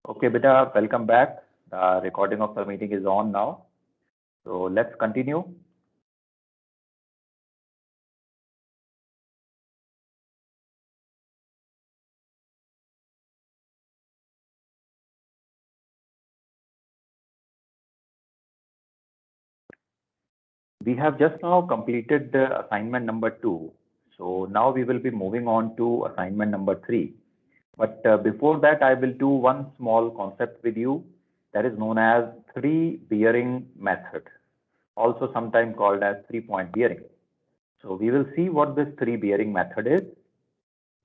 Okay, beta, welcome back. The recording of the meeting is on now. So let's continue. We have just now completed the assignment number 2. So now we will be moving on to assignment number 3. But before that, I will do one small concept with you that is known as three bearing method, also sometimes called as 3-point bearing. So we will see what this three bearing method is,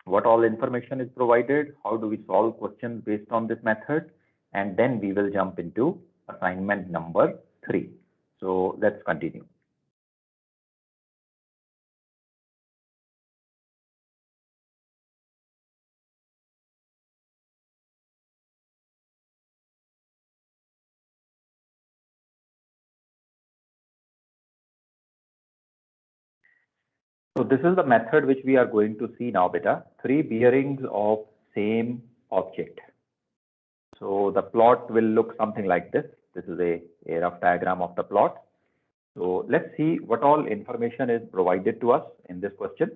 what all information is provided, how do we solve questions based on this method, and then we will jump into assignment number 3. So let's continue. So this is the method which we are going to see now, beta. Three bearings of same object. So the plot will look something like this. This is a rough diagram of the plot. So let's see what all information is provided to us in this question.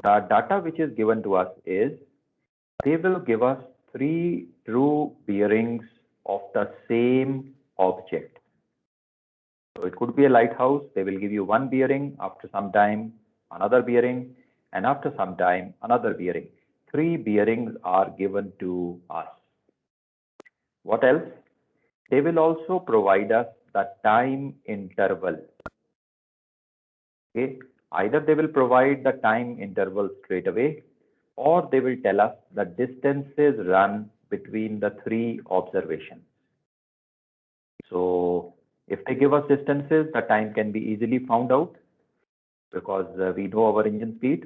The data which is given to us is they will give us three true bearings of the same object. So it could be a lighthouse. They will give you one bearing, after some time another bearing, and after some time another bearing. Three bearings are given to us. What else? They will also provide us the time interval. Okay, either they will provide the time interval straight away, or they will tell us the distances run between the three observations. So if they give us distances, the time can be easily found out because we know our engine speed.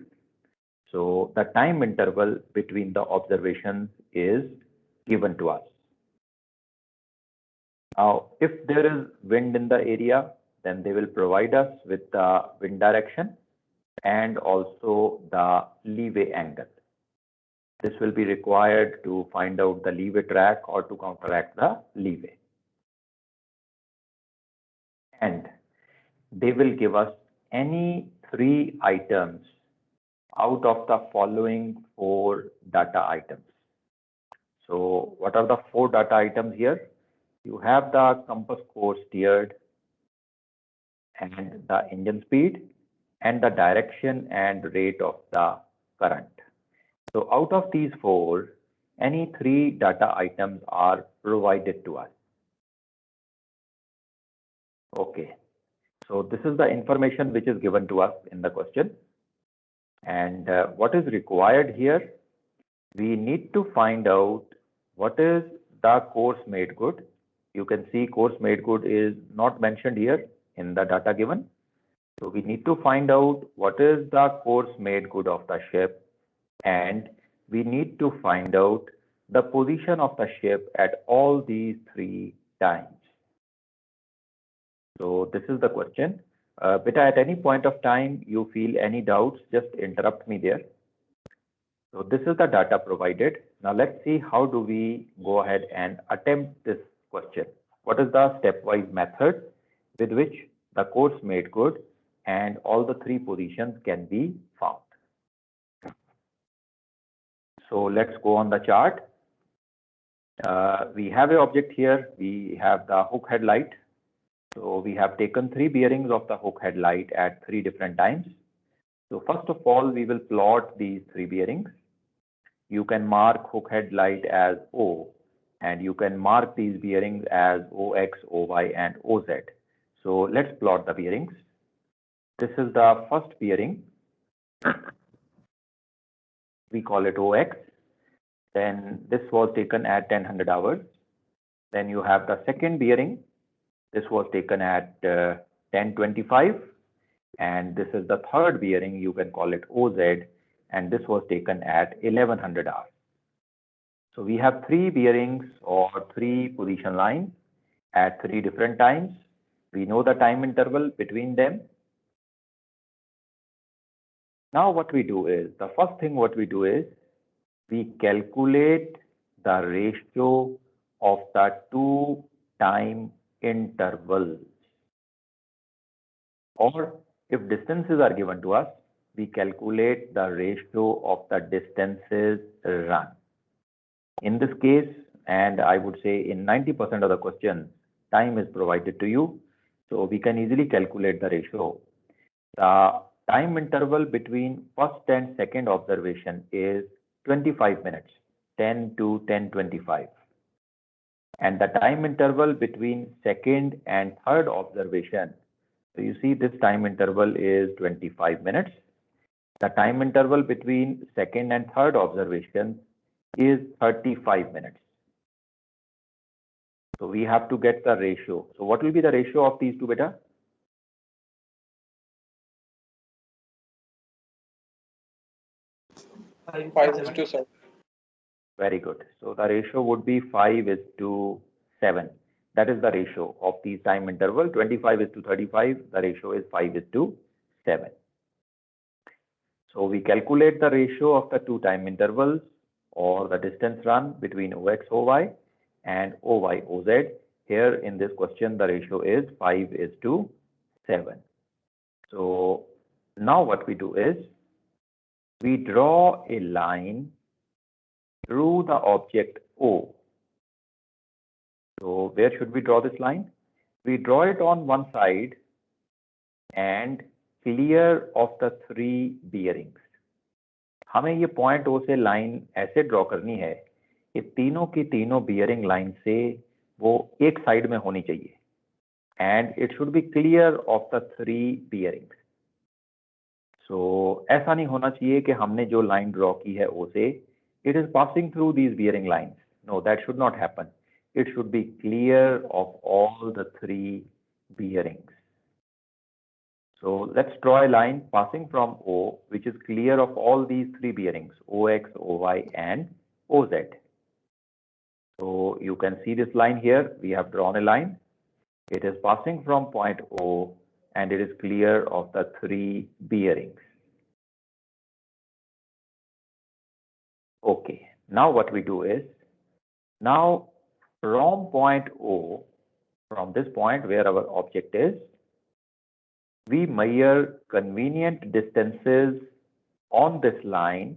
So the time interval between the observations is given to us. Now, if there is wind in the area, then they will provide us with the wind direction and also the leeway angle. This will be required to find out the leeway track or to counteract the leeway. And they will give us any three items out of the following four data items. So what are the four data items here? You have the compass course steered and the engine speed and the direction and rate of the current. So out of these four, any three data items are provided to us. Okay, so this is the information which is given to us in the question. And what is required here? We need to find out what is the course made good. You can see course made good is not mentioned here in the data given. So we need to find out what is the course made good of the ship, and we need to find out the position of the ship at all these three times. So this is the question. Beta, at any point of time you feel any doubts, just interrupt me there. So this is the data provided. Now let's see how do we go ahead and attempt this question. What is the stepwise method with which the course made good and all the three positions can be found? So let's go on the chart. We have an object here. We have the hook headlight. So we have taken three bearings of the hook headlight at three different times. So first of all, we will plot these three bearings. You can mark hook headlight as O, and you can mark these bearings as OX, OY, and OZ. So let's plot the bearings. This is the first bearing. We call it OX. Then this was taken at 1000 hours. Then you have the second bearing. This was taken at 1025. And this is the third bearing. You can call it OZ. And this was taken at 1100 hours. So we have three bearings or three position lines at three different times. We know the time interval between them. Now what we do is, the first thing what we do is, we calculate the ratio of the two time intervals. Or if distances are given to us, we calculate the ratio of the distances run. In this case, and I would say in 90% of the questions, time is provided to you. So we can easily calculate the ratio. The time interval between first and second observation is 25 minutes, 10 to 10:25. And the time interval between second and third observation, so you see this time interval is 25 minutes. The time interval between second and third observation is 35 minutes. So we have to get the ratio. So what will be the ratio of these two, beta? 5:7. Very good. So the ratio would be 5:7. That is the ratio of these time interval. 25:35. The ratio is 5:7. So we calculate the ratio of the two time intervals or the distance run between OX, OY and OY, OZ. Here in this question, the ratio is 5:7. So now what we do is we draw a line through the object O. So where should we draw this line? We draw it on one side and clear of the three bearings. हमें ये point O से line ऐसे draw करनी है कि तीनों की तीनों बियरिंग लाइन से वो एक साइड में होनी चाहिए and it should be clear of the three bearings. So ऐसा नहीं होना चाहिए कि हमने जो लाइन ड्रॉ की है O से it is passing through these bearing lines. No, that should not happen. It should be clear of all the three bearings. So let's draw a line passing from O, which is clear of all these three bearings, OX, OY, and OZ. So you can see this line here. We have drawn a line. It is passing from point O, and it is clear of the three bearings. Okay, now what we do is, now from point O, from this point where our object is, we measure convenient distances on this line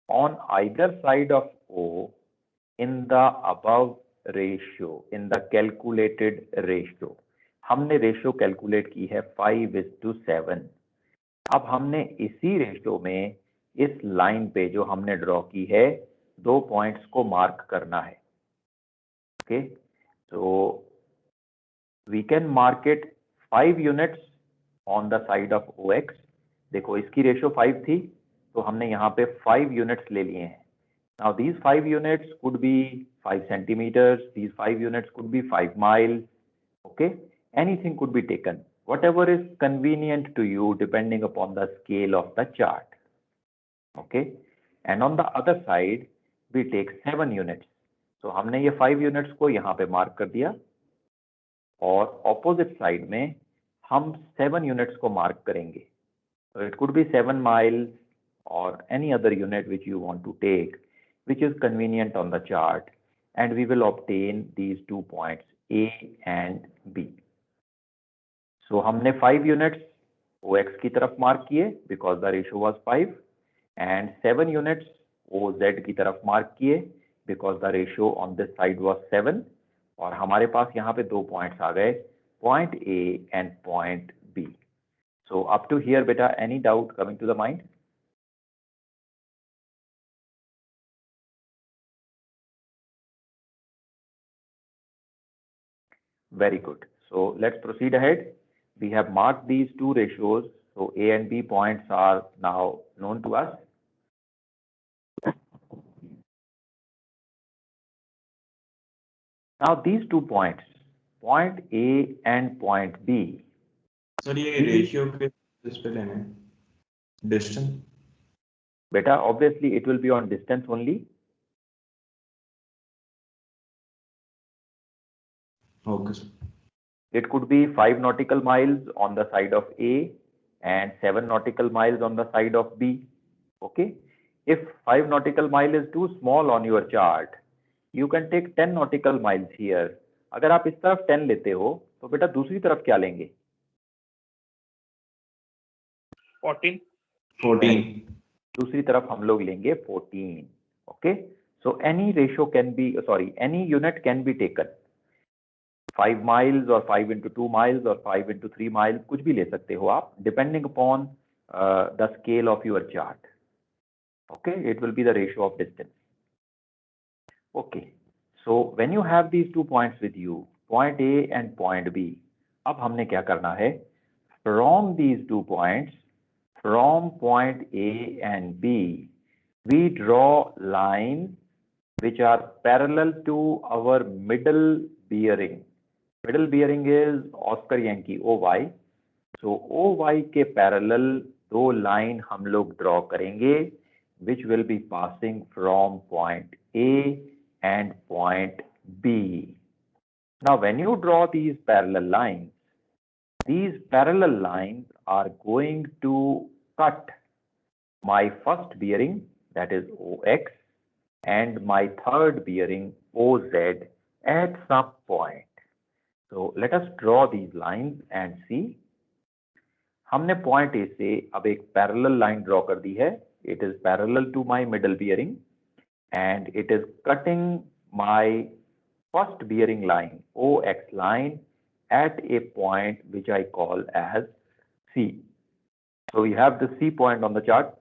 on either side of O in the above ratio, in the calculated ratio. हमने ratio calculate की है 5:7. अब हमने इसी ratio में इस line पे जो हमने ड्रॉ की है दो पॉइंट्स को मार्क करना है. Okay, so we can mark it 5 units on the side of OX. देखो इसकी रेशियो 5 थी तो हमने यहाँ पे 5 यूनिट्स ले लिए हैं. Now these 5 units could be 5 centimeters, these 5 units could be 5 miles, okay? Anything could be taken, whatever is convenient to you depending upon the scale of the chart, okay? And on the other side, we take 7 units. So हमने ये 5 units को यहाँ पे mark कर दिया और opposite side में हम 7 units को mark करेंगे. So it could be 7 miles or any other unit which you want to take, which is convenient on the chart, and we will obtain these 2 points A and B. So हमने 5 units OX की तरफ mark किए because the ratio was 5, and 7 units OZ की तरफ mark किए because the ratio on this side was 7, और हमारे पास यहाँ पे 2 points आ गए, point A and point B. So up to here, beta, any doubt coming to the mind? Very good. So let's proceed ahead. We have marked these two ratios. So A and B points are now known to us. Now these 2 points, point A and point B. Sir ये ratio किस पे लेना है? Distance? Beta, obviously it will be on distance only. Okay, sir. It could be 5 nautical miles on the side of A and 7 nautical miles on the side of B. Okay. If 5 nautical mile is too small on your chart, You can take 10 nautical miles here. अगर आप इस तरफ 10 लेते हो तो बेटा दूसरी तरफ क्या लेंगे? 14. 14. दूसरी तरफ हम लोग लेंगे 14. Okay, so any ratio can be, sorry, any unit can be taken. 5 miles और 5 into 2 miles और 5 into 3 miles, कुछ भी ले सकते हो आप, depending upon the scale of your chart. Okay, it will be the ratio of distance. Okay, so when you have these 2 points with you, point A and point B, अब हमने क्या करना है? From these 2 points, from point A and B, we draw lines which are parallel to our middle bearing. Middle bearing is Oscar Yankee OY. So OY के parallel 2 line हम लोग draw करेंगे, which will be passing from point A and point B. Now when you draw these parallel lines are going to cut my first bearing, that is OX, and my third bearing OZ at some point. So let us draw these lines and see. हमने point A से अब एक parallel line draw कर दी है. It is parallel to my middle bearing and it is cutting my first bearing line, OX line, at a point which I call as C. So we have the C point on the chart.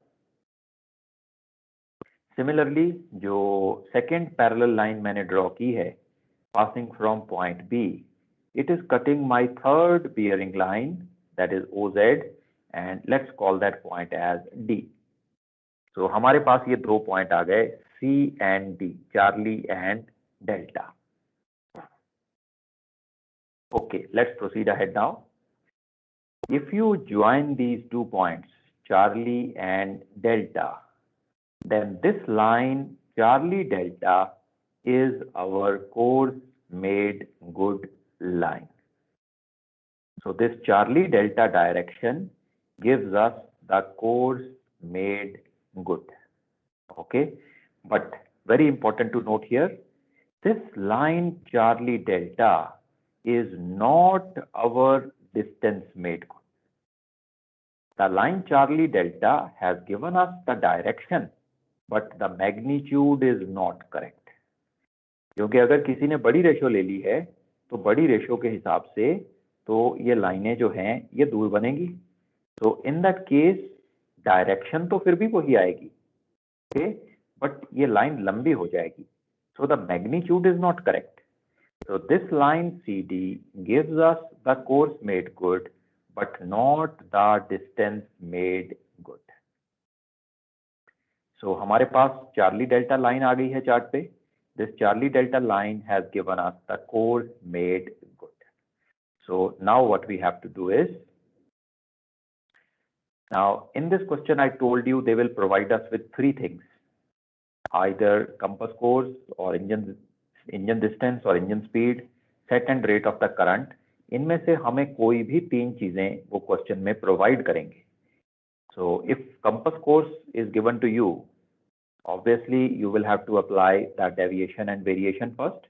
Similarly, जो second parallel line मैंने draw की है, passing from point B, it is cutting my third bearing line, that is OZ, and let's call that point as D. So हमारे पास ये 2 point आ गए, C and D, Charlie and Delta. Okay, let's proceed ahead now. If you join these 2 points, Charlie and Delta, then this line, Charlie Delta, is our course made good line. So this Charlie Delta direction gives us the course made good. Okay, but very important to note here, this line Charlie Delta is not our distance made good. The line Charlie Delta has given us the direction, but the magnitude is not correct. क्योंकि अगर किसी ने बड़ी ratio ले ली है तो बड़ी ratio के हिसाब से तो ये लाइनें जो हैं ये दूर बनेंगी. तो इन दैट केस डायरेक्शन तो फिर भी वही आएगी, ओके, बट ये लाइन लंबी हो जाएगी. So the magnitude is not correct. So this line CD gives us the course made good, but not the distance made good. So हमारे पास Charlie Delta line आ गई है चार्ट पे. This Charlie Delta line has given us the course made good. So now what we have to do is, now in this question I told you they will provide us with 3 things, either compass course or engine distance or engine speed, set and rate of the current. इनमें से हमें कोई भी 3 चीजें वो question में provide करेंगे. So if compass course is given to you, obviously you will have to apply the deviation and variation first.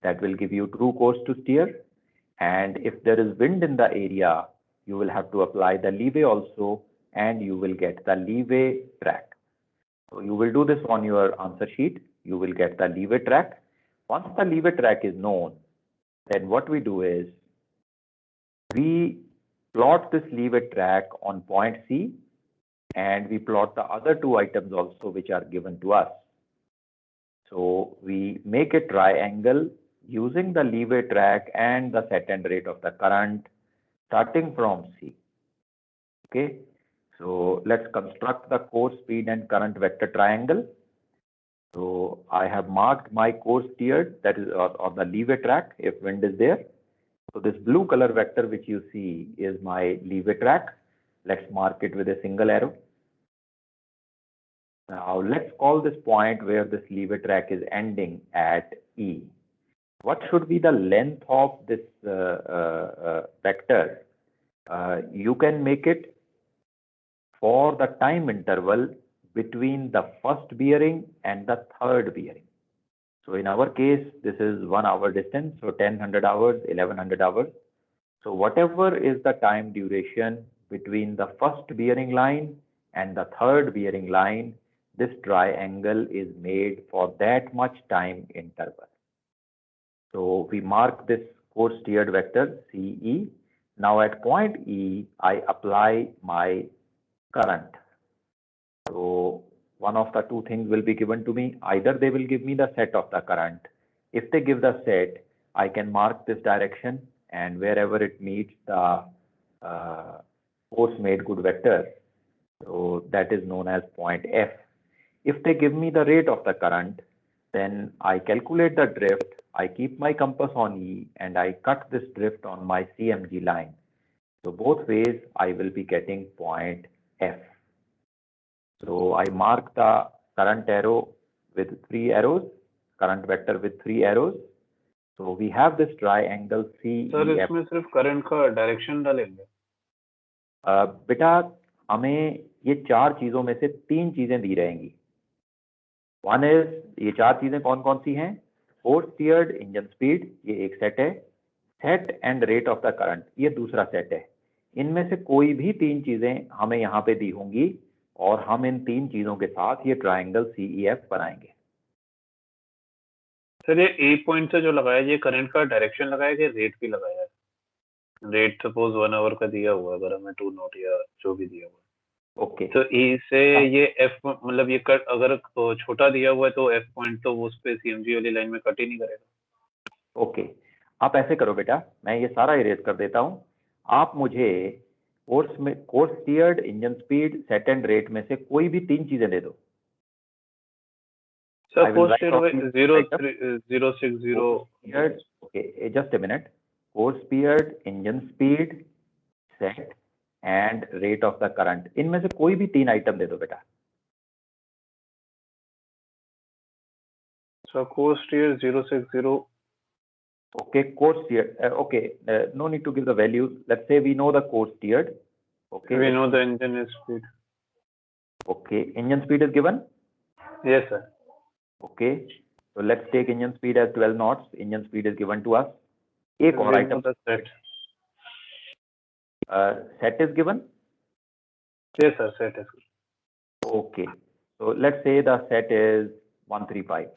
That will give you true course to steer. And if there is wind in the area, you will have to apply the leeway also, and you will get the leeway track. So you will do this on your answer sheet. You will get the leeway track. Once the leeway track is known, then what we do is we plot this leeway track on point C, and we plot the other 2 items also which are given to us. So we make a triangle using the leeway track and the set and rate of the current starting from C. Okay, so let's construct the course, speed and current vector triangle. So I have marked my course steered, that is on the leeway track if wind is there. So this blue color vector which you see is my leeway track. Let's mark it with a single arrow. Now let's call this point where this leeway track is ending at E. What should be the length of this vector? You can make it for the time interval between the first bearing and the third bearing. So in our case, this is 1 hour distance, so 1000 hours, 1100 hours. So whatever is the time duration between the first bearing line and the third bearing line, this triangle is made for that much time interval. So we mark this course steered vector CE. Now at point E, I apply my current. So one of the two things will be given to me. Either they will give me the set of the current. If they give the set, I can mark this direction, and wherever it meets the force made good vector, so that is known as point F. If they give me the rate of the current, then I calculate the drift, I keep my compass on E, and I cut this drift on my CMG line. So both ways I will be getting point F. So I mark the current arrow with 3 arrows, current vector with 3 arrows. So we have this triangle CEF. Sir इसमें सिर्फ current का direction डालेंगे? बेटा हमें ये 4 चीजों में से 3 चीजें दी रहेंगी. वन इज, ये 4 चीजें कौन कौन सी हैं? फोर्स स्टीयर्ड इंजन स्पीड, ये एक सेट है. Set and rate of the current, ये दूसरा सेट है. इनमें से कोई भी 3 चीजें हमें यहाँ पे दी होंगी और हम इन 3 चीजों के साथ ये ट्राइंगल CEF बनाएंगे. सर ये ए पॉइंट से जो लगाया ये करंट का डायरेक्शन लगाया कि रेट भी लगाया है? रेट सपोज 1 आवर का दिया हुआ है, अगर हमें 2 नॉट या जो भी दिया हुआ है. ओके. तो ए से ये एफ, मतलब ये कट अगर छोटा दिया हुआ है तो एफ पॉइंट तो वो उस पे सीएमजी वाली लाइन में कट ही नहीं करेगा. ओके, आप ऐसे करो बेटा, मैं ये सारा इरेज कर देता हूँ. आप मुझे course steered engine speed set and rate में से कोई भी 3 चीजें दे दो. Sir course steered 060. Okay, just a minute. Course steered engine speed set and rate of the current, इनमें से कोई भी 3 आइटम दे दो बेटा. Sir course steered 060. Okay, course steered. Okay, no need to give the values. Let's say we know the course steered. Okay. We know the engine speed. Okay, engine speed is given. Yes, sir. Okay, so let's take engine speed as 12 knots. Engine speed is given to us. एक और item. The set. Set is given. Yes, sir. Set is given. Okay, so let's say the set is 135.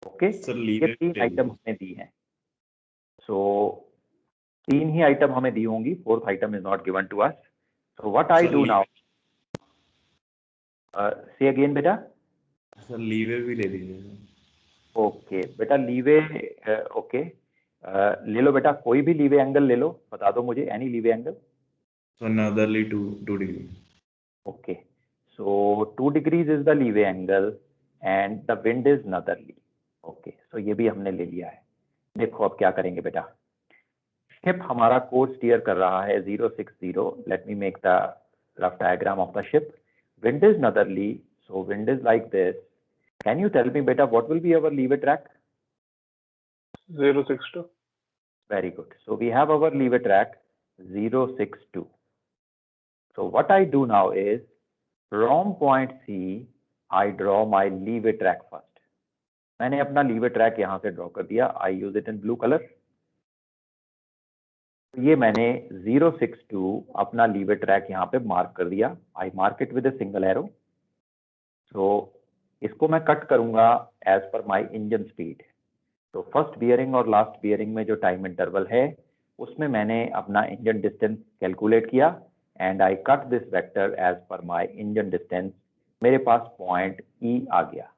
Okay. Sir, ये 3 item हमें दी हैं. So 3 ही item हमें दी होंगी. 4th item is not given to us. So what I do now? Say again बेटा. Sir leeway भी ले लीजिए. Okay बेटा, लीवे ओके ले लो बेटा, कोई भी लीवे एंगल ले लो, बता दो मुझे any leeway angle. So northerly 2 degrees. Okay, so 2 degrees is the leeway angle and the wind is northerly. Okay, so ये भी हमने ले लिया है. देखो अब क्या करेंगे बेटा. शिप हमारा कोर्स स्टीयर कर रहा है 060. Let me make the rough diagram of the ship. Wind is northerly, so wind is like this. Can you tell me बेटा what will be our leeway track? 062. Very good. So we have our lever track 062. So what I do now is from point C, I draw my lever track first. मैंने अपना lever track यहाँ से draw कर दिया. I use it in blue color. ये मैंने 062 अपना lever track यहाँ पे mark कर दिया. I mark it with a single arrow. So इसको मैं cut करूँगा as per my engine speed. तो फर्स्ट बियरिंग और लास्ट बियरिंग में जो टाइम इंटरवल है उसमें मैंने अपना इंजन डिस्टेंस कैलकुलेट किया and I cut this vector as per my engine distance. मेरे पास पॉइंट ई आ गया.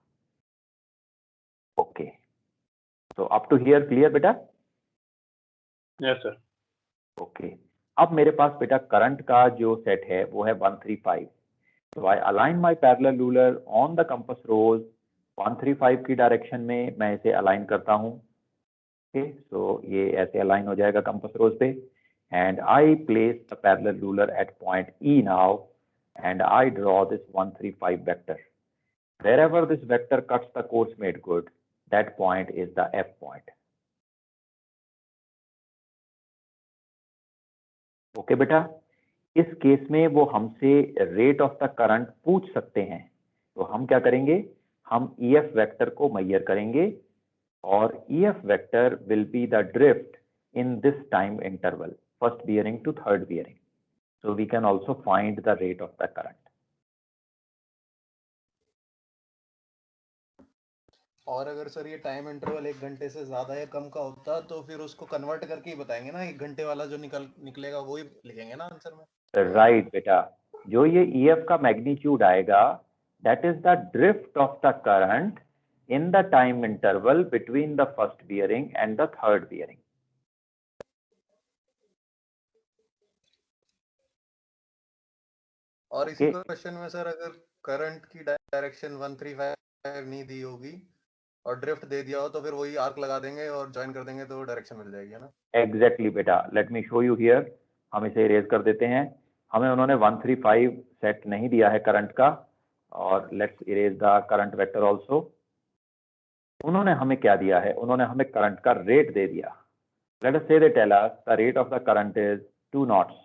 ओके, तो अप टू हियर क्लियर बेटा? Yes sir. ओके, अब मेरे पास बेटा करंट का जो सेट है वो है 135. तो I align my parallel ruler on the compass rose. 135 की डायरेक्शन में मैं इसे अलाइन करता हूँ. ओके, सो ये ऐसे अलाइन हो जाएगा कंपास रोज पे and I place the parallel ruler at point E now and I draw this 135 vector. wherever this vector cuts the course made good, that point is the F point. Okay बेटा, इस case में वो हमसे rate of the current पूछ सकते हैं. तो हम क्या करेंगे, हम EF वेक्टर को मेजर करेंगे or EF vector will be the drift in this time interval, first bearing to third bearing. So we can also find the rate of the current. और अगर सर ये टाइम इंटरवल 1 घंटे से ज्यादा या कम का होता तो फिर उसको कन्वर्ट करके ही बताएंगे ना, 1 घंटे वाला जो निकलेगा वो ही लिखेंगे ना आंसर में। राइट बेटा, जो ये EF का मैग्नीट्यूड आएगा, that is the drift of the current in the time interval between the first bearing and the third bearing. और इसी क्वेश्चन में सर अगर करंट की डायरेक्शन 135 नहीं दी होगी और ड्रिफ्ट दे दिया हो तो फिर वही आर्क लगा देंगे और ज्वाइन कर देंगे तो डायरेक्शन मिल जाएगी, है ना? एग्जैक्टली बेटा, let me show you here. हम इसे इरेज कर देते हैं। हमें उन्होंने 135 सेट नहीं दिया है करंट का, और let's erase the current vector also. उन्होंने हमें क्या दिया है? उन्होंने हमें करंट का रेट दे दिया। Let us say they tell us the rate of the current is 2 knots.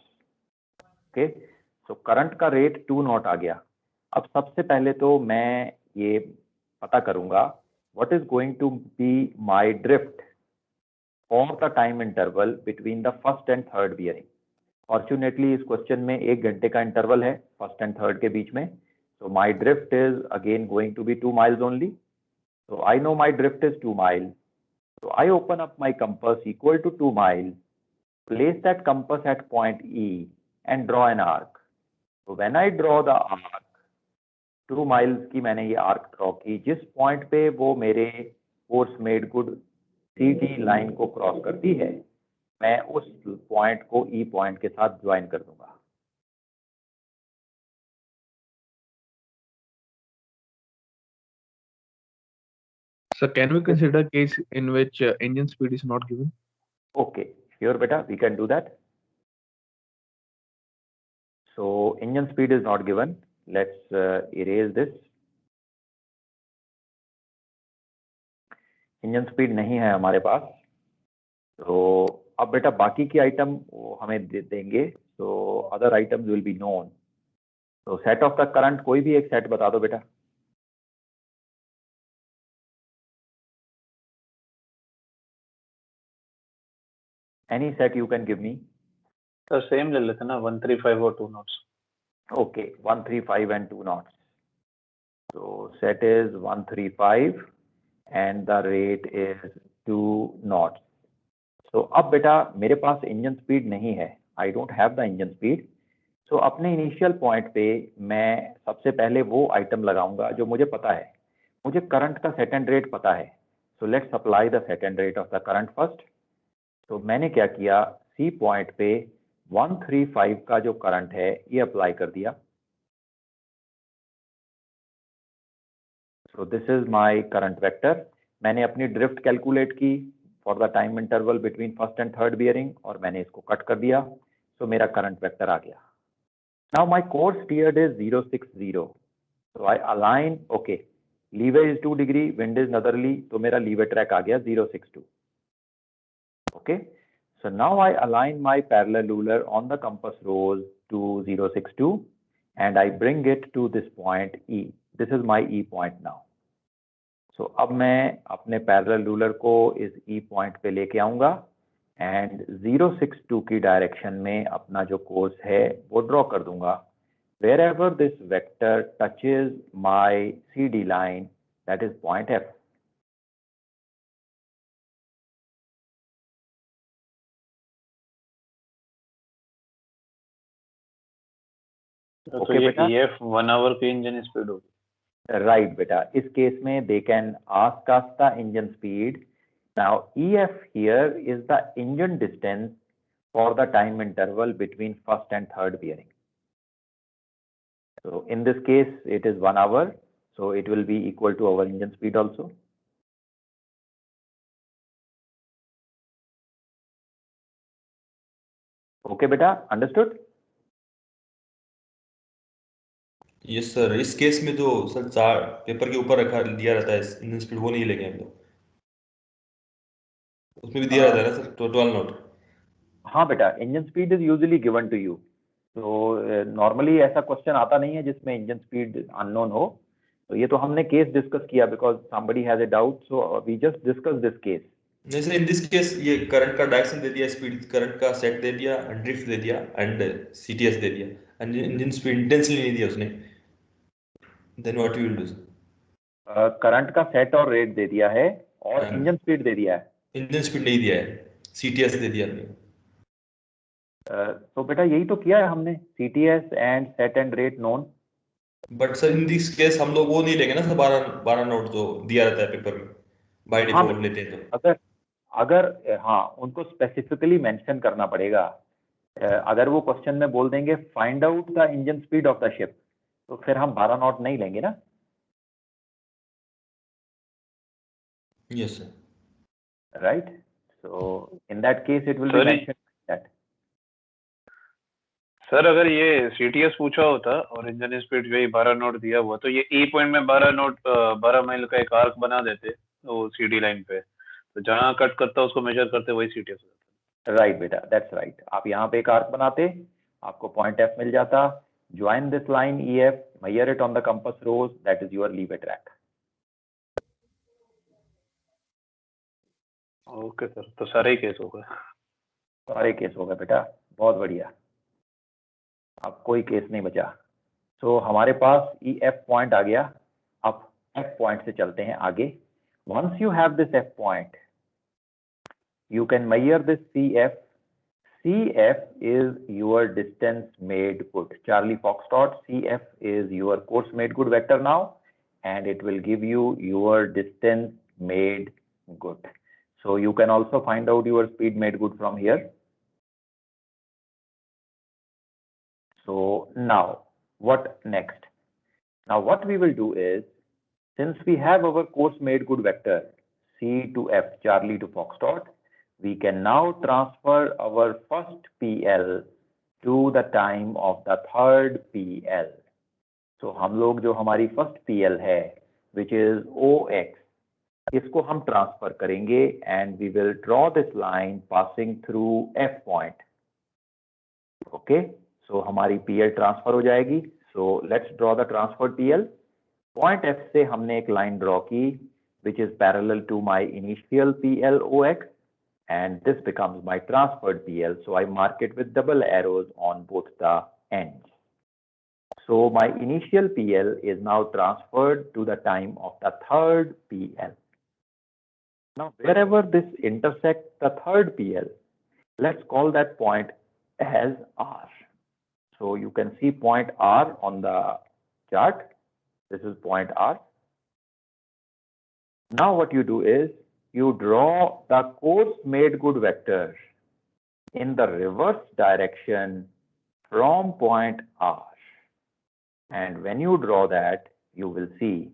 Okay, so current का रेट 2 नॉट आ गया। अब सबसे पहले तो मैं ये पता करूंगा what is going to be my drift for the time interval between the first and third bearing. Fortunately इस क्वेश्चन में 1 घंटे का इंटरवल है फर्स्ट एंड थर्ड के बीच में, so my drift is again going to be 2 miles only. So I know my drift is 2 miles. So I open up my compass equal to 2 miles, place that compass at point E and draw an arc. So when I draw the arc, 2 miles की मैंने ये arc draw की, जिस point पे वो मेरे force made good CD line को cross करती है, मैं उस पॉइंट को E पॉइंट के साथ ज्वाइन कर दूंगा। So can we consider a case in which engine speed is not given? Okay, sure beta, we can do that. So engine speed is not given. Let's erase this. Engine speed नहीं है हमारे पास। तो अब बेटा बाकी की item वो हमें देंगे, तो other items will be known. तो सेट ऑफ द करंट, कोई भी एक सेट बता दो बेटा। Any set you can give me. Sir same ले लेते ना, 135 और 2 नॉट्स। Okay, 135 and 2 knots. तो set is 135 and the rate is 2 knots. So अब बेटा मेरे पास इंजन स्पीड नहीं है, I don't have the engine speed. So अपने इनिशियल पॉइंट पे मैं सबसे पहले वो आइटम लगाऊंगा जो मुझे पता है। मुझे करंट का सेट एंड रेट पता है, so let's apply the set and rate of the current first. तो मैंने क्या किया, C पॉइंट पे 135 का जो करंट है ये अप्लाई कर दिया। So this is my current vector. मैंने अपनी ड्रिफ्ट कैलकुलेट की for the time interval between first and third bearing, और मैंने इसको कट कर दिया। So मेरा करंट वेक्टर आ गया। Now my course steered is 060. So I align, okay, leeway is 2 degree, wind is northerly, तो मेरा leeway track आ गया 062. Okay, so now I align my parallel ruler on the compass rose to 062 and I bring it to this point E. This is my E point now. So अब मैं अपने parallel ruler को इस E point पे लेके आऊंगा and 062 की direction में अपना जो कोर्स है वो ड्रॉ कर दूंगा। Wherever this vector touches my CD line, that is point F. तो ये EF 1 आवर की इंजन स्पीड होगी। राइट बेटा, इस केस में they can ask us the engine speed. Now EF here is the engine distance for the time interval between first and third bearing. So in this case it is 1 hour, so it will be equal to our engine speed also. Okay beta, understood? Yes sir, इस case में जो sir चार paper के ऊपर रखा दिया रहता है इंजन स्पीड, वो नहीं लेंगे हम लोग। उसमें भी दिया रहता है ना सर 12 नॉट। हाँ बेटा, engine speed is usually given to you. तो नॉर्मली ऐसा क्वेश्चन आता नहीं है जिसमें इंजन स्पीड अननोन हो। तो ये तो हमने केस डिस्कस किया because somebody has a doubt, so we just discussed this case. जैसे इन दिस केस ये करंट का डायरेक्शन दे दिया, स्पीड करंट का सेट दे दिया, ड्रिफ्ट दे दिया एंड सीटीएस दे दिया, एंड इंजन स्पीड इंटेंसली नहीं दिया उसने, then what you will do? Current का सेट और रेट दे दिया है और हाँ। इंजन स्पीड दे दिया है। इंजन स्पीड नहीं दिया है, सीटीएस दे दिया आपने। तो बेटा यही तो किया है हमने, CTS and set and rate known. But sir in this case हम लोग वो नहीं लेंगे ना सर, 12 नोट जो दिया रहता है पेपर में, बाय डिफॉल्ट लेते हैं तो। अगर हाँ उनको स्पेसिफिकली मेंशन करना पड़ेगा। अगर वो क्वेश्चन में बोल देंगे find out the engine speed of the ship, तो फिर हम 12 नॉट नहीं लेंगे ना। Yes sir, right, so in that case it will B mentioned that. Sir अगर ये सीटीएस पूछा होता और इंजन स्पीड जो 12 नॉट दिया हुआ, तो ये ई पॉइंट में 12 माइल का एक आर्क बना देते वो सीडी लाइन पे, तो जहाँ कट करता उसको मेजर करते वही सीटीएस होता। राइट बेटा, दैट्स राइट। आप यहाँ पे एक आर्क बनाते, आपको पॉइंट एफ मिल जाता, join this line E F, measure it on the compass rose, that is your lever track. Okay sir, तो सारे ही केस हो गए। सारे केस हो गए बेटा, बहुत बढ़िया, अब कोई केस नहीं बचा। सो हमारे पास ई एफ पॉइंट आ गया। अब एफ पॉइंट से चलते हैं आगे। Once you have this F point, you can measure this CF. CF is your distance made good. Charlie Foxtrot, CF is your course made good vector now, and it will give you your distance made good. So you can also find out your speed made good from here. So now what next? Now what we will do is, since we have our course made good vector C to F, Charlie to Foxtrot, we can now transfer our first PL to the time of the third PL. So हम लोग जो हमारी first PL है, which is OX, इसको हम transfer करेंगे and we will draw this line passing through F point. Okay, so हमारी PL transfer हो जाएगी. So let's draw the transferred PL. Point F से हमने एक line draw की, which is parallel to my initial PL OX. And this becomes my transferred PL. So I mark it with double arrows on both the ends. So my initial PL is now transferred to the time of the third PL. Now wherever this intersects the third PL, let's call that point as R. So you can see point R on the chart. This is point R. Now what you do is, you draw the course made good vector in the reverse direction from point R. And when you draw that, you will see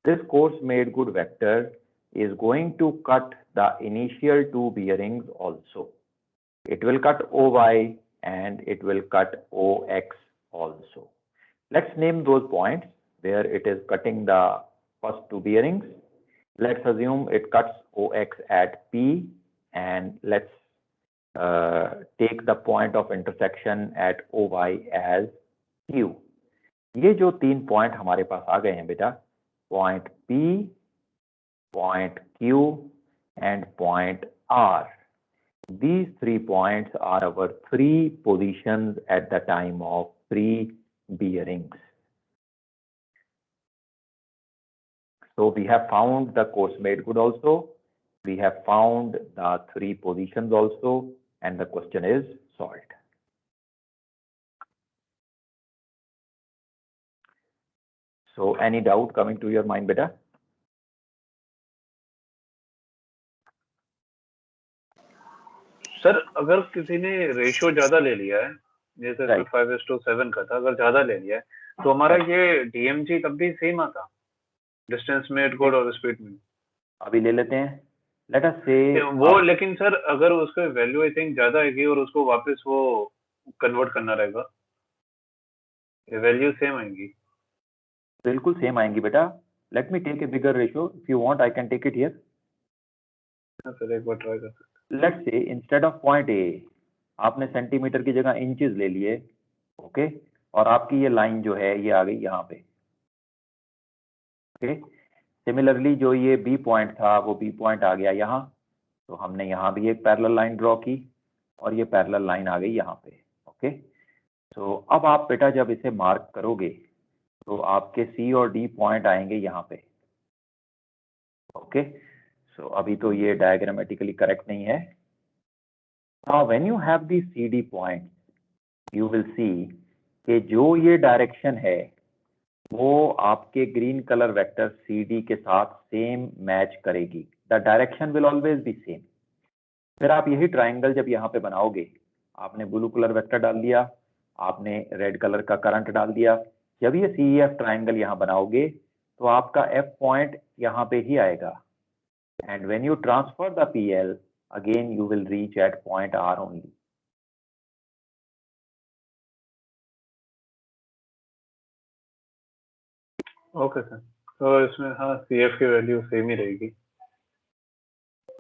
this course made good vector is going to cut the initial two bearings also. It will cut OY and it will cut OX also. Let's name those points where it is cutting the first two bearings. Let's assume it cuts OX at P, and let's take the point of intersection at OY as Q. ये जो तीन point हमारे पास आ गए हैं बेटा, point P, point Q and point R. These 3 points are our 3 positions at the time of pre-bearings. So we have found the course made good also. We have found the 3 positions also, and the question is solved. So any doubt coming to your mind, beta? Sir अगर किसी ने ratio ज्यादा ले लिया है, जैसे Right. 5:7 का था, अगर ज्यादा ले लिया है, तो हमारा ये डीएमजी तब भी सेम आता, डिस्टेंस मेड गुड और स्पीड में। अभी ले लेते हैं. Let us say वो लेकिन सर अगर उसका वैल्यू आई थिंक ज्यादा आएगी और उसको वापस वो कन्वर्ट करना रहेगा, वैल्यू सेम आएंगी? बिल्कुल सेम आएंगी बेटा. Let me take a bigger ratio. If you want, I can take it here. Sir एक बार ट्राई कर सकते. Let's say instead of point A, आपने सेंटीमीटर की जगह इंचेस ले लिए, ओके, और आपकी ये लाइन जो है ये आ गई यहाँ पे. ओके, सिमिलरली जो ये बी पॉइंट था वो बी पॉइंट आ गया यहाँ, तो हमने यहाँ भी एक पैरेलल लाइन ड्रॉ की और ये पैरेलल लाइन आ गई यहाँ पे। ओके, तो अब आप बेटा जब इसे मार्क करोगे तो आपके सी और डी पॉइंट आएंगे यहाँ पे। ओके, सो अभी तो ये डायग्रामेटिकली करेक्ट नहीं है। Now when you have the CD point, you will see कि जो ये डायरेक्शन है वो आपके ग्रीन कलर वेक्टर CD के साथ सेम मैच करेगी। The direction will always be same. फिर आप यही ट्राइंगल जब यहाँ पे बनाओगे, आपने ब्लू कलर वेक्टर डाल दिया, आपने रेड कलर का करंट डाल दिया, जब ये CEF ट्राइंगल यहाँ बनाओगे तो आपका F पॉइंट यहाँ पे ही आएगा, and when you transfer the PL again you will reach at point R only. Okay sir, तो इसमें हाँ CF की वैल्यू सेम ही रहेगी।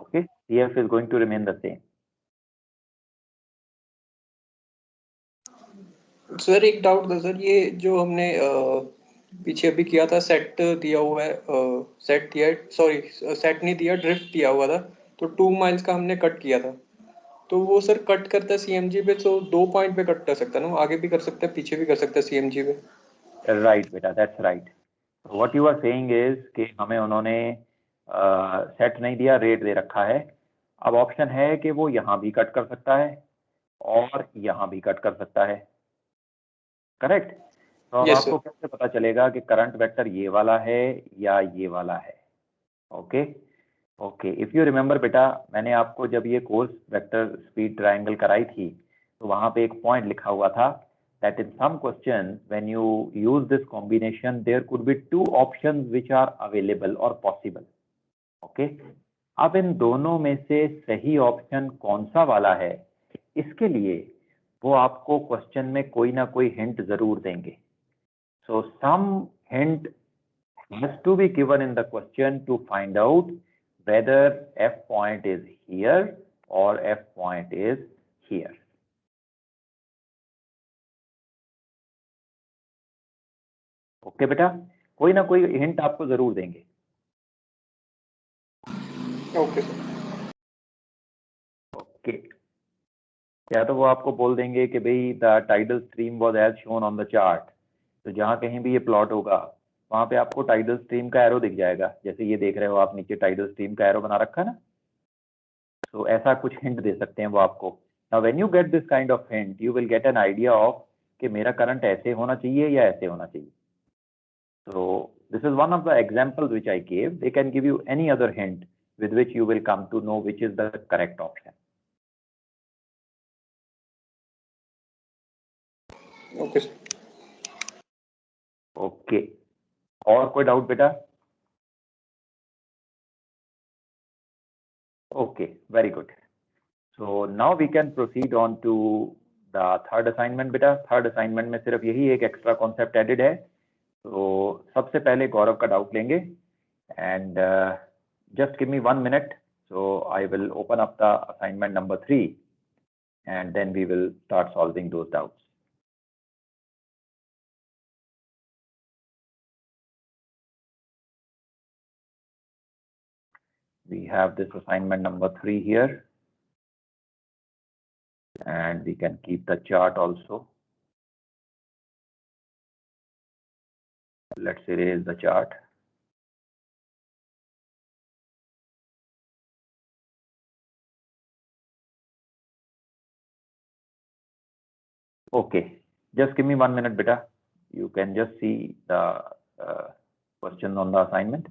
Okay, CF is going to remain the same. Sir एक डाउट था सर, ये जो हमने पीछे अभी किया था, सेट दिया हुआ है, सेट दिया, सॉरी सेट नहीं दिया, ड्रिफ्ट दिया हुआ था, तो 2 माइल्स का हमने कट किया था, तो वो सर कट करता है CMG पे, तो 2 पॉइंट पे कट कर सकता है ना, आगे भी कर सकता है पीछे भी कर सकता है CMG पे। Right बेटा, that's right. So what you are saying is कि हमें उन्होंने सेट नहीं दिया, रेट दे रखा है। अब ऑप्शन है कि वो यहाँ भी कट कर सकता है और यहाँ भी कट कर सकता है, करेक्ट? तो अब Yes, आपको कैसे पता चलेगा कि करंट वेक्टर ये वाला है या ये वाला है? Okay okay, if you remember बेटा, मैंने आपको जब ये कोर्स वेक्टर स्पीड ट्रायंगल कराई थी तो वहां पे एक पॉइंट लिखा हुआ था that in some questions when you use this combination there could be 2 options which are available or possible. Okay, अब इन दोनों में से सही ऑप्शन कौन सा वाला है, इसके लिए वो आपको क्वेश्चन में कोई ना कोई हिंट जरूर देंगे। So some hint has to be given in the question to find out whether F point is here or F point is here. Okay बेटा, कोई ना कोई हिंट आपको जरूर देंगे। Okay sir. ओके, या तो वो आपको बोल देंगे कि भाई the tidal stream was as shown on the chart, तो जहां कहीं भी ये प्लॉट होगा वहां पे आपको टाइडल स्ट्रीम का एरो दिख जाएगा, जैसे ये देख रहे हो आप नीचे टाइडल स्ट्रीम का एरो बना रखा है ना, तो ऐसा कुछ हिंट दे सकते हैं वो आपको। Now when you get this kind of hint you will get an idea of कि मेरा करंट ऐसे होना चाहिए या ऐसे होना चाहिए। So this is one of the examples which I gave. They can give you any other hint with which you will come to know which is the correct option. Okay sir. Okay. और कोई doubt बेटा? Okay, very good. So now we can proceed on to the third assignment बेटा। Third assignment में सिर्फ यही एक extra concept added है, तो सबसे पहले गौरव का डाउट लेंगे and just give me 1 minute, so I will open up the assignment number 3 and then we will start solving those doubts. We have this assignment number 3 here and we can keep the chart also. Let's erase the chart. Okay, just give me 1 minute beta. You can just see the questions on the assignment.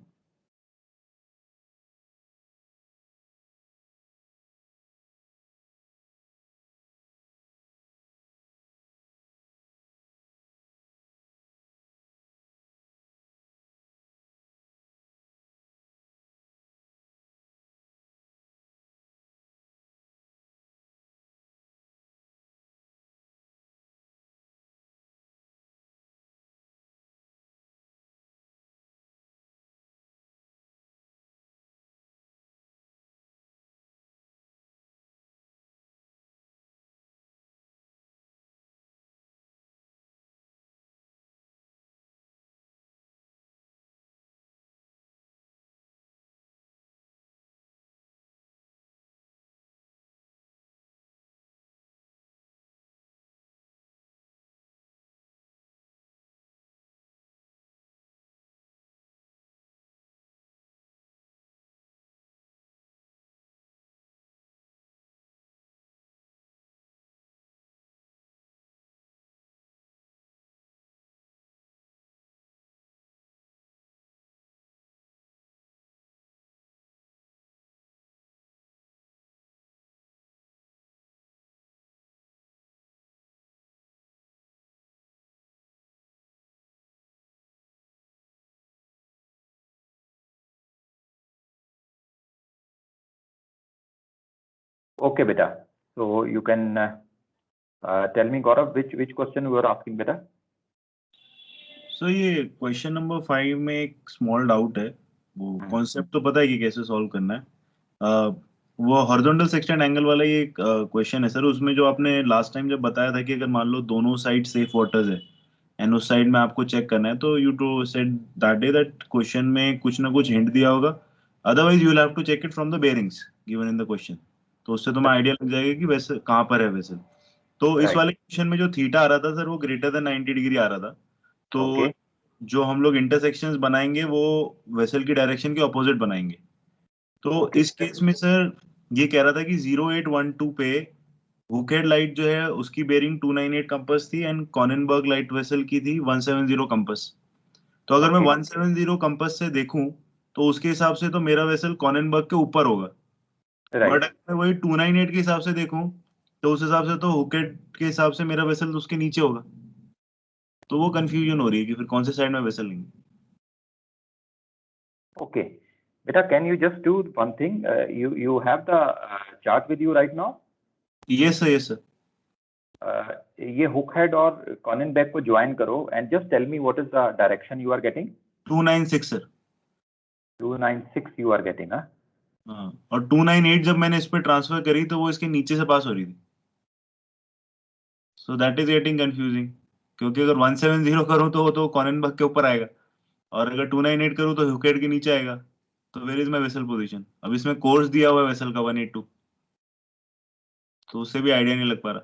Okay, beta. So you can tell me, Gaurav, which question you were asking, beta? सो ये question number 5 में एक small doubt है, वो concept तो पता है कि कैसे सॉल्व करना है। वो हॉरिजॉन्टल सेक्शन एंगल वाला ये क्वेश्चन है सर, उसमें जो आपने लास्ट टाइम जब बताया था कि अगर मान लो दोनों साइड सेफ वाटर्स है एंड उस साइड में आपको चेक करना है, तो you too said that day that question में कुछ ना कुछ हिंट दिया होगा, otherwise you will have to check it from the bearings given in the question. तो उससे तुम्हें आइडिया लग जाएगा कि वैसे कहाँ पर है वैसे। तो इस Right. वाले क्वेश्चन में जो थीटा आ रहा था सर, वो ग्रेटर देन 90 डिग्री आ रहा था। तो Okay. जो हम लोग इंटरसेक्शंस बनाएंगे वो वेसल की डायरेक्शन के ऑपोजिट बनाएंगे। तो Okay. इस केस में सर ये कह रहा था कि 0812 पे हुक हेड लाइट जो है उसकी बेयरिंग 298 कंपास थी एंड कॉनिनबर्ग लाइट वेसल की थी 170 कंपास। तो अगर मैं Okay. 170 कंपास से देखूं तो उसके हिसाब से तो मेरा वेसल कॉनिनबर्ग के ऊपर होगा, Right. बट अगर मैं वही 298 के हिसाब से देखूं तो उस हिसाब से तो हुक हेड के हिसाब से मेरा वेसल उसके नीचे होगा। तो वो कंफ्यूजन हो रही है कि फिर कौन से साइड में वेसल लेंगे। Okay. Beta, can you just do one thing? You have the chart with you right now? Yes sir, yes sir. ये हुक हेड और कॉनिन बैग को ज्वाइन करो and just tell me what is the direction you are getting. 296 sir. 296 you are getting. हाँ, और 298 जब मैंने इस पे ट्रांसफर करी तो वो इसके नीचे से पास हो रही थी। So that is getting confusing, क्योंकि अगर 170 करूं तो वो तो कॉनिनबर्ग के ऊपर आएगा, और अगर 298 करूं तो हुक हेड के नीचे आएगा। तो where is my vessel position? अब इसमें कोर्स दिया हुआ है वेसल का 182, तो उससे भी आइडिया नहीं लग पा रहा।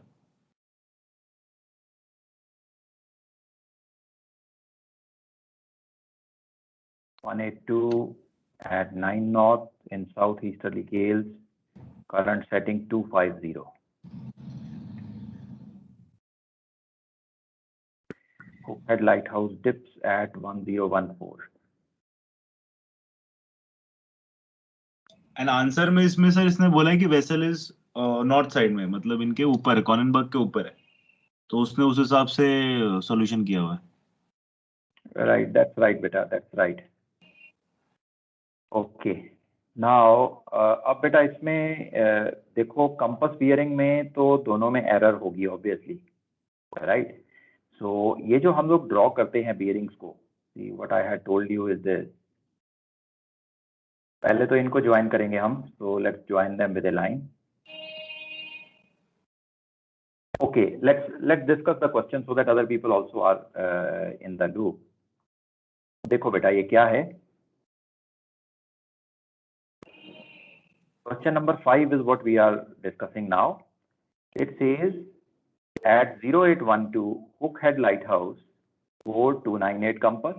(182) at 9 knots in southeasterly gales, current setting 250. Hook head lighthouse dips at 1014. And answer में इसमें सर इसने बोला है कि वेसल इज नॉर्थ साइड में, मतलब इनके ऊपर है, कॉनिनबर्ग के ऊपर है, तो उसने उस हिसाब से सॉल्यूशन किया हुआ है। Right, that's right, beta, that's right. Okay. Now, अब बेटा इसमें देखो कंपास बियरिंग में तो दोनों में एरर होगी ऑब्वियसली, राइट? सो ये जो हम लोग ड्रॉ करते हैं बियरिंग्स को, see what I had told you is this. पहले तो इनको ज्वाइन करेंगे हम, so let's join them with a line. Okay, let's discuss the question so that other people also are in the loop. देखो बेटा ये क्या है? Question number 5 is what we are discussing now. It says at 0812 hook head lighthouse bore 298 compass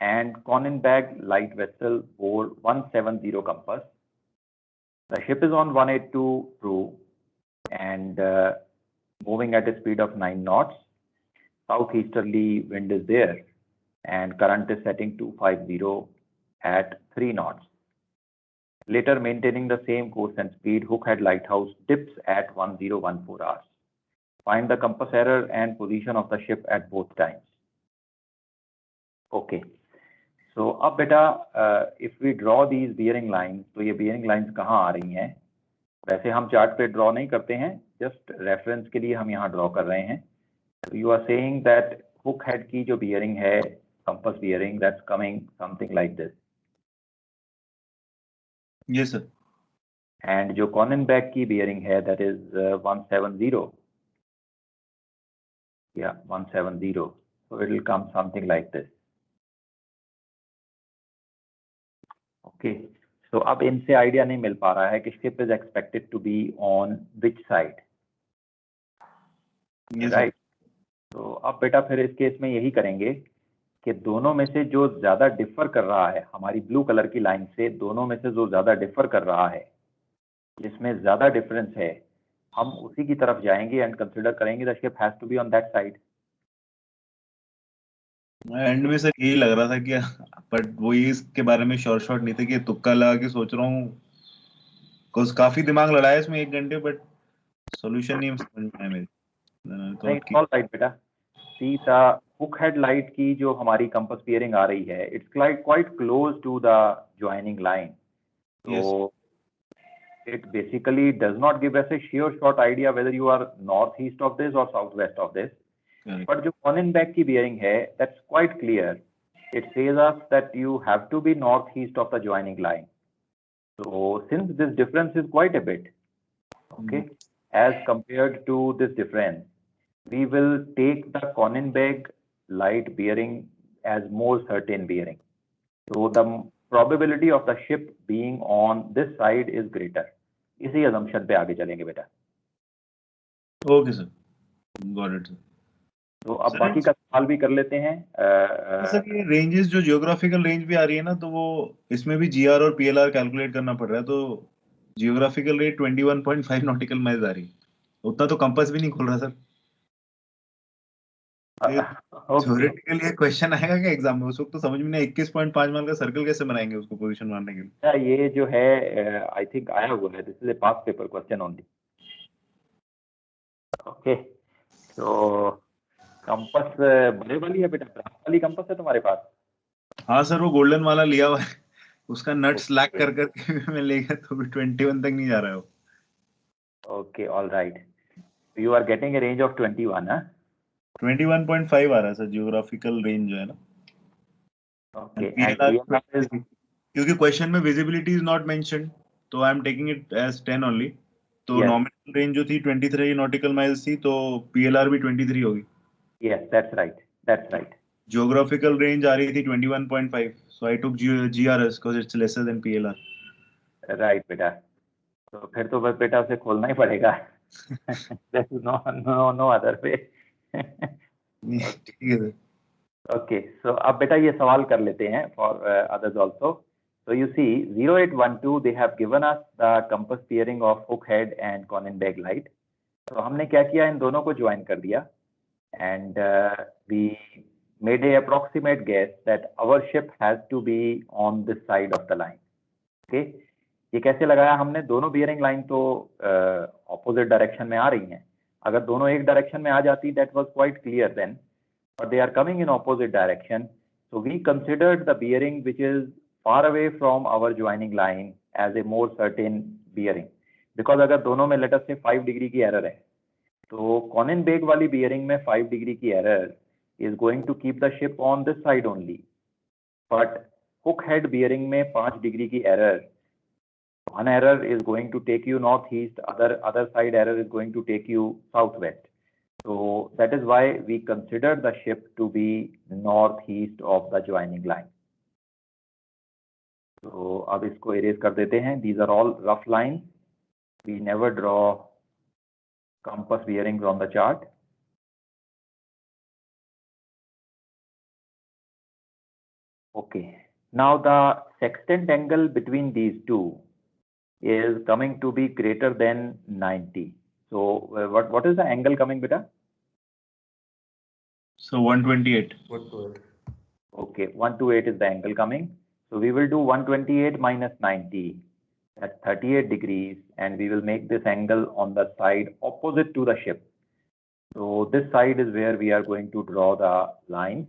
and Kronenberg light vessel bore 170 compass. The ship is on 182 crew and moving at a speed of 9 knots. Southeasterly wind is there and current is setting 250 at 3 knots. Later, maintaining the same course and speed, hook head lighthouse dips at 1014 hours. Find the compass error and position of the ship at both times. Okay. So अब बेटा if we draw these bearing lines, तो ये bearing lines कहाँ आ रही हैं? वैसे हम chart पे ड्रॉ नहीं करते हैं, जस्ट रेफरेंस के लिए हम यहाँ ड्रॉ कर रहे हैं. You are saying that hook head की जो bearing है, compass bearing, that's coming something like this. Yes sir. And जो Kronenberg की bearing है, that is 170. Yeah, 170. So it will come something like this. Okay. So अब इनसे idea नहीं मिल पा रहा है कि ship is expected to be on which side. Yes, right. तो अब बेटा फिर इस केस में यही करेंगे कि दोनों में से जो ज्यादा डिफर कर रहा है, हमारी ब्लू कलर की लाइन से दोनों में से जो ज्यादा डिफर कर रहा है, जिसमें ज्यादा डिफरेंस है, हम उसी की तरफ जाएंगे एंड कंसिडर करेंगे the ship has to be on that side. And में सर यही लग रहा था कि, बट वही इसके बारे में शॉर्ट नहीं थे कि तुक्का लगा के सोच रहा हूँ, कुछ काफी दिमाग लड़ाया इसमें 1 घंटे, बट सॉल्यूशन नहीं समझ में आया मेरे. नहीं, ऑल राइट बेटा. See the Hook Head light की जो हमारी कंपास बियरिंग आ रही है, it's quite close to the joining line. तो it basically does not give us a sure shot idea whether you are northeast of this or southwest of this. Correct. But जो on and back की bearing है, that's quite clear. It says us that you have to be northeast of the joining line. So since this difference is quite a bit, okay, as compared to this difference, we will take the Cronenberg light bearing as more certain bearing. So the probability of the ship being on this side is greater. इसी assumption पे आगे चलेंगे बेटा. Okay sir, got it sir. तो अब Sir, बाकी का सवाल भी कर लेते हैं. सर ये रेंजेस जो जियोग्राफिकल रेंज भी आ रही है ना, तो वो इसमें भी जीआर और पीएलआर कैलकुलेट करना पड़ रहा है. तो जियोग्राफिकल रेट 21.5 नॉटिकल माइल्स आ रही है. उतना तो कंपास भी नहीं खुल रहा सर. थ्योरेटिकली ये क्वेश्चन आएगा क्या एग्जाम में? उस वक्त तो समझ में नहीं. 21.5 माइल का सर्कल कैसे बनाएंगे उसको पोजीशन मारने के लिए? ये जो है आई थिंक आया हुआ है. This is a past paper question only. Okay, तो कंपास बड़े वाली है बेटा, ब्राउन वाली कंपास है तुम्हारे पास? हाँ सर, वो गोल्डन वाला लिया हुआ है. उसका नट स्लैक कर करके मैं ले गया तो भी 21 तक नहीं जा रहा है वो. Okay, all right. You are getting a range of 21. हाँ, 21.5 आ रहा है सर जियोग्राफिकल रेंज जो है ना. ओके, क्योंकि क्वेश्चन में विजिबिलिटी इज नॉट मेंशन्ड, तो I am taking it as 10 only. तो नॉमिनल रेंज जो थी 23 नॉटिकल माइल्स थी, तो पीएलआर भी 23 होगी. Yes, that's right, that's right. Geographical range आ रही थी 21.5, so I took GRS because it's lesser than PLR. Right बेटा, तो फिर तो बस बेटा उसे खोलना ही पड़ेगा. No other way. ठीक है सर. ओके, सो अब बेटा ये सवाल कर लेते हैं for others also. So you see 0812 they have given us the compass bearing of hook head and Cronenberg light. तो हमने क्या किया, इन दोनों को ज्वाइन कर दिया and we made a approximate guess that our ship has to be on this side of the line. Okay, ये कैसे लगाया हमने? दोनों bearing line तो opposite direction में आ रही हैं. अगर दोनों एक direction में आ जाती that was quite clear then, but they are coming in opposite direction. So we considered the bearing which is far away from our joining line as a more certain bearing, because अगर दोनों में let us say 5 degree की error है, तो Cronenberg वाली bearing में 5 degree की error is going to keep the ship on this side only, but hook head bearing में 5 डिग्री की error, one error is going to take you northeast, other side error is going to take you southwest. So that is why we consider the ship to be northeast of the joining line. तो अब इसको erase कर देते हैं. These are all rough lines. We never draw compass bearings on the chart. Okay. Now the sextant angle between these two is coming to be greater than 90. So what is the angle coming, beta? So 128. Okay, 128 is the angle coming. So we will do 128 minus 90. That's 38 degrees, and we will make this angle on the side opposite to the ship. So this side is where we are going to draw the line.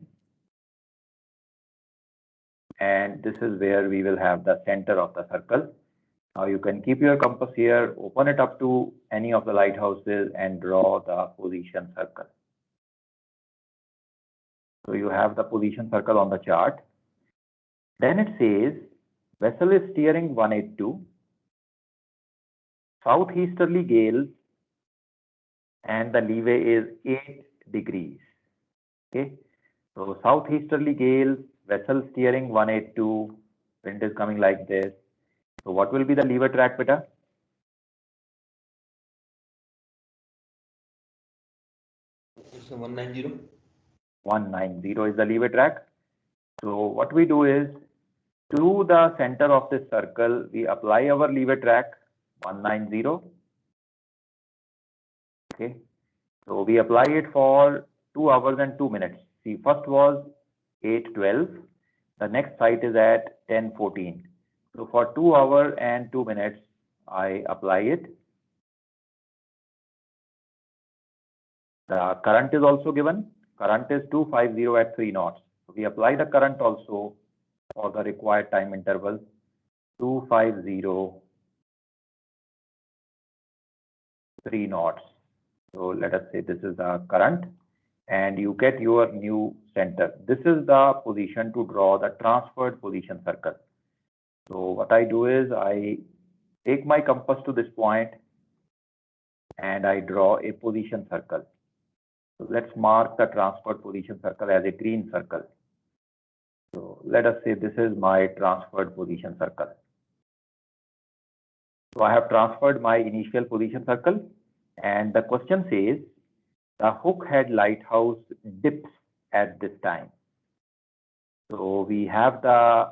And this is where we will have the center of the circle. Now you can keep your compass here, open it up to any of the lighthouses and draw the position circle. So you have the position circle on the chart. Then it says vessel is steering 182, southeasterly gales, and the leeway is 8 degrees. Okay, so southeasterly gales, vessel steering 182, wind is coming like this. So what will be the leeway track, beta? So 190. 190 is the leeway track. So what we do is, to the center of this circle, we apply our leeway track 190. Okay, so we apply it for 2 hours and 2 minutes. See, first was 8:12. The next site is at 10:14. So for 2 hours and 2 minutes, I apply it. The current is also given. Current is 250 at 3 knots. So we apply the current also for the required time interval, 250 3 knots. So let us say this is the current, and you get your new center. This is the position to draw the transferred position circle. So what I do is I take my compass to this point and I draw a position circle. So let's mark the transferred position circle as a green circle. So let us say this is my transferred position circle. So I have transferred my initial position circle, and the question says the hook head lighthouse dips at this time. So we have the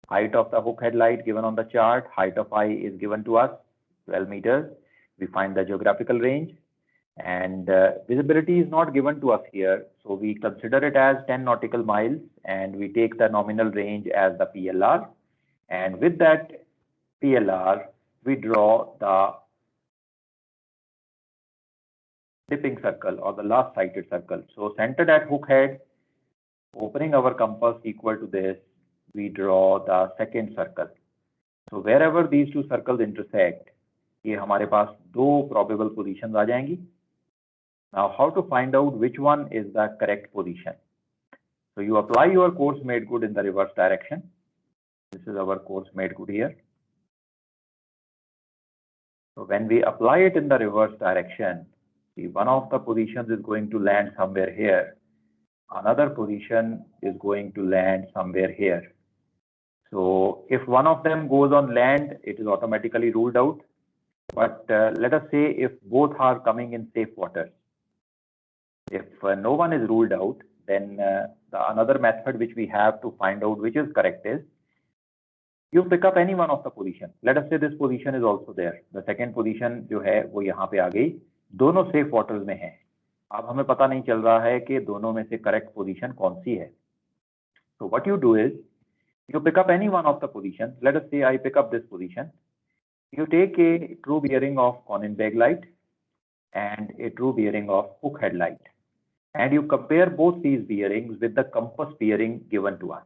height of the hook head light given on the chart. Height of I is given to us, 12 meters. We find the geographical range, and visibility is not given to us here. So we consider it as 10 nautical miles, and we take the nominal range as the PLR. And with that PLR, we draw the dipping circle or the last sighted circle. So centered at hook head, opening our compass equal to this, we draw the second circle. So wherever these two circles intersect, ये हमारे पास दो probable positions आ जाएंगी. Now how to find out which one is the correct position? So you apply your course made good in the reverse direction. This is our course made good here. So when we apply it in the reverse direction, see, one of the positions is going to land somewhere here. Another position is going to land somewhere here. So if one of them goes on land, it is automatically ruled out. But let us say if both are coming in safe waters. If no one is ruled out, then another method which we have to find out which is correct is you pick up any one of the position. Let us say this position is also there. The second position जो है वो यहाँ पे आ गई, दोनों safe waters में है. अब हमें पता नहीं चल रहा है कि दोनों में से correct position कौन सी है. So what you do is you pick up any one of the positions. Let us say I pick up this position. You take a true bearing of Conning-Beg light and a true bearing of hook head light, and you compare both these bearings with the compass bearing given to us.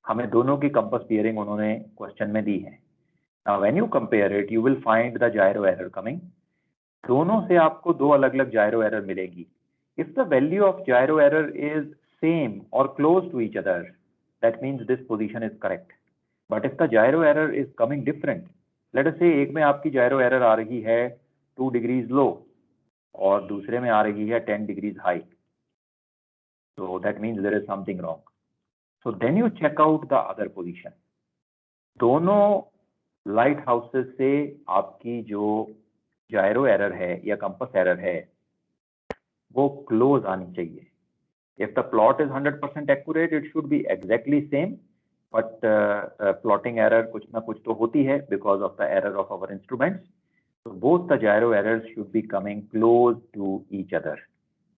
हमें दोनों की compass bearing उन्होंने question में दी है. Now when you compare it, you will find the gyro error coming. दोनों से आपको दो अलग-अलग gyro error मिलेगी. If the value of gyro error is same or close to each other, that means this position is correct. But if the gyro error is coming different, let us say एक में आपकी gyro error आ रही है 2 degrees low और दूसरे में आ रही है 10 degrees high. So that means there is something wrong. So then you check out the other position. दोनों लाइट हाउसेस से आपकी जो gyro error है या compass error है वो close आनी चाहिए. If the plot is 100% accurate, it should be exactly same. But plotting error कुछ ना कुछ तो होती है because of the error of our instruments. So both the gyro errors should be coming close to each other.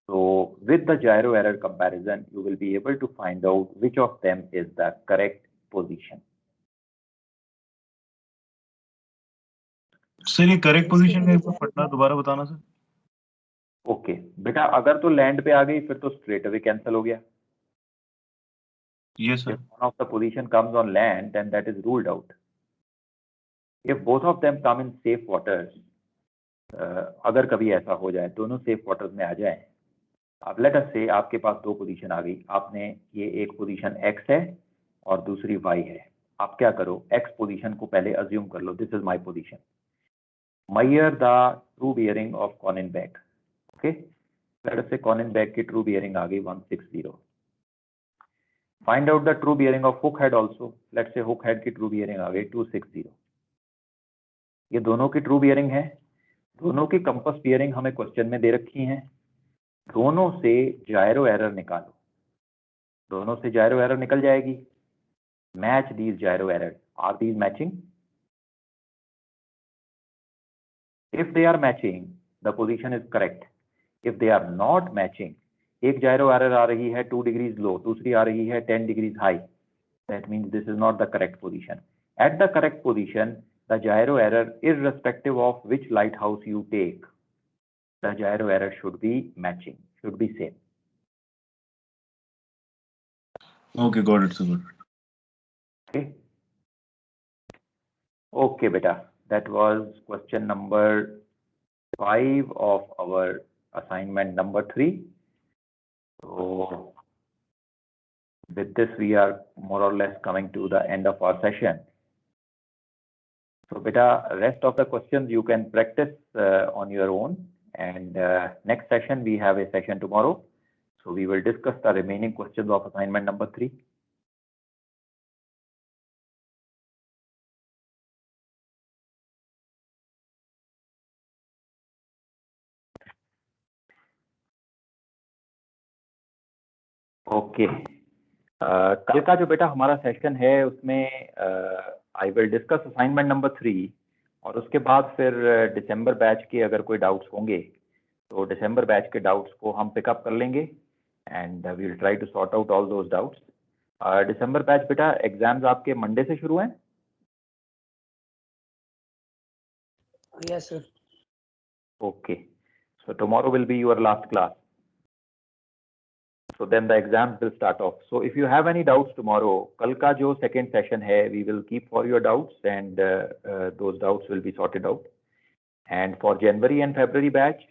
So with the gyro error comparison, you will be able to find out which of them is the correct position. Sir ये correct position का एक बार पढ़ना दोबारा बताना sir. Okay बेटा, अगर तो land पे आ गई फिर तो स्ट्रेट अवे कैंसिल हो गया. Yes sir. If one of the position comes on land, then that is ruled out. If both of them come in safe waters, अगर कभी ऐसा हो जाए दोनों safe waters में आ जाए, अब let us say आपके पास दो पोजीशन आ गई, आपने ये एक पोजीशन x है और दूसरी y है. आप क्या करो, x पोजीशन को पहले अज्यूम कर लो, this is my position. Measure the true bearing of Conning-Beg. Okay, let us say Conning-Beg की true bearing आ गई 160. Find out the true bearing of hook head also. Let's say hook head की true bearing आ गई 260. ये दोनों की true bearing है. दोनों की compass bearing हमें question में दे रखी हैं. दोनों से gyro error निकालो. दोनों से gyro error निकल जाएगी. Match these gyro errors. Are these matching? If they are matching, the position is correct. If they are not matching, एक gyro error आ रही है 2 degrees low, दूसरी आ रही है 10 degrees high. That means this is not the correct position. At the correct position, the gyro error, irrespective of which lighthouse you take, the gyro error should be matching, should be same. Okay, got it, sir. Okay. Okay, beta. that was question number 5 of our assignment number 3. So with this, we are more or less coming to the end of our session. So beta, rest of the questions you can practice on your own. And next session, we have a session tomorrow. So we will discuss the remaining questions of assignment number 3. Okay कल का जो बेटा हमारा session है उसमें I will discuss assignment number 3 और उसके बाद फिर दिसंबर बैच के अगर कोई डाउट्स होंगे तो दिसंबर बैच के डाउट्स को हम पिकअप कर लेंगे and we will try to sort out all those doubts. दिसंबर बैच बेटा एग्जाम्स आपके मंडे से शुरू हैं? Yes, sir. Okay. So tomorrow will be your last class. So then the exams will start off. So if you have any doubts tomorrow, कल का जो second session है, we will keep for your doubts and those doubts will be sorted out. And for January and February batch,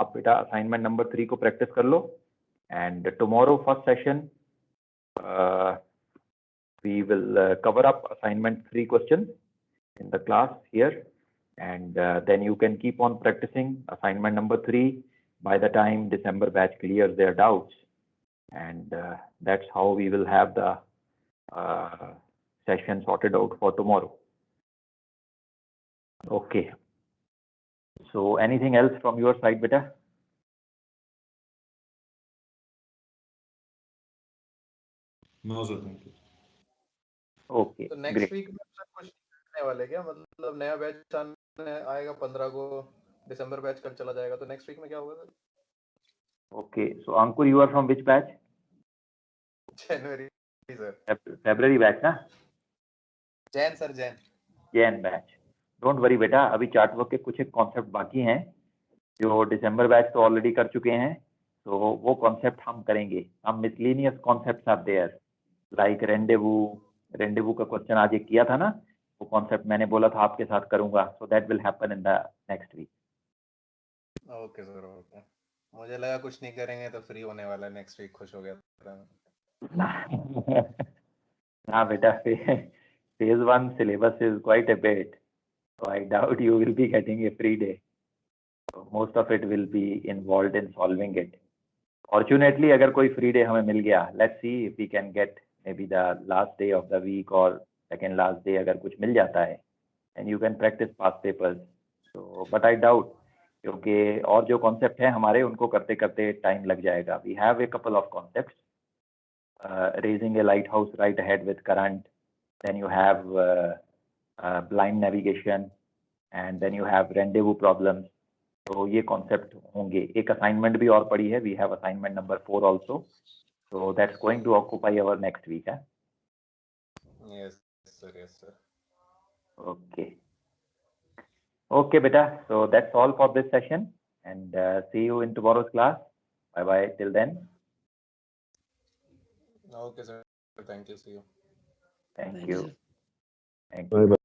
आप बेटा assignment number 3 को practice कर लो. And tomorrow first session, we will cover up assignment 3 questions in the class here. And then you can keep on practicing assignment number 3 by the time December batch clears their doubts. And that's how we will have the session sorted out for tomorrow. Okay. So anything else from your side, beta? No, sir, thank you. Okay. तो next Great. Week में sir कुछ आने वाले क्या, मतलब नया batch आएगा 15 को, दिसंबर बैच कल चला जाएगा, तो नेक्स्ट वीक में क्या होगा sir? Okay. So Ankur, you are from which batch? January sir. February batch ना? Jain sir, Jain. Jain batch. Don't worry बेटा, अभी चार्टवर्क के कुछ एक कॉन्सेप्ट बाकी हैं जो दिसंबर बैच तो ऑलरेडी कर चुके हैं. तो वो कॉन्सेप्ट हम करेंगे. हम miscellaneous concepts are there like rendezvous का क्वेश्चन आज एक किया था ना, वो कॉन्सेप्ट मैंने बोला था आपके साथ करूंगा. So that will happen in the next week. Okay sir, okay. मुझे लगा कुछ नहीं करेंगे तो फ्री होने वाला है नेक्स्ट वीक, खुश हो गया था. ना बेटा, phase 1 syllabus is quite a bit, so I doubt you will be getting a free day. So most of it will be involved in solving it. Fortunately, अगर कोई free day हमें मिल गया, let's see if we can get maybe the last day of the week or second last day अगर कुछ मिल जाता है, and you can practice past papers. So but I doubt, क्योंकि और जो concept हैं हमारे उनको करते करते time लग जाएगा. We have a couple of concepts. Raising a lighthouse right ahead with current, then you have blind navigation, and then you have rendezvous problems. So ये concept होंगे. एक assignment भी और पड़ी है. We have assignment number 4 also. So that's going to occupy our next week. Yes sir, yes sir. Okay. Okay, beta. So that's all for this session, and see you in tomorrow's class. Bye bye till then. Okay sir, thank you, see you. Thank Thank you. you, sir. Thank you.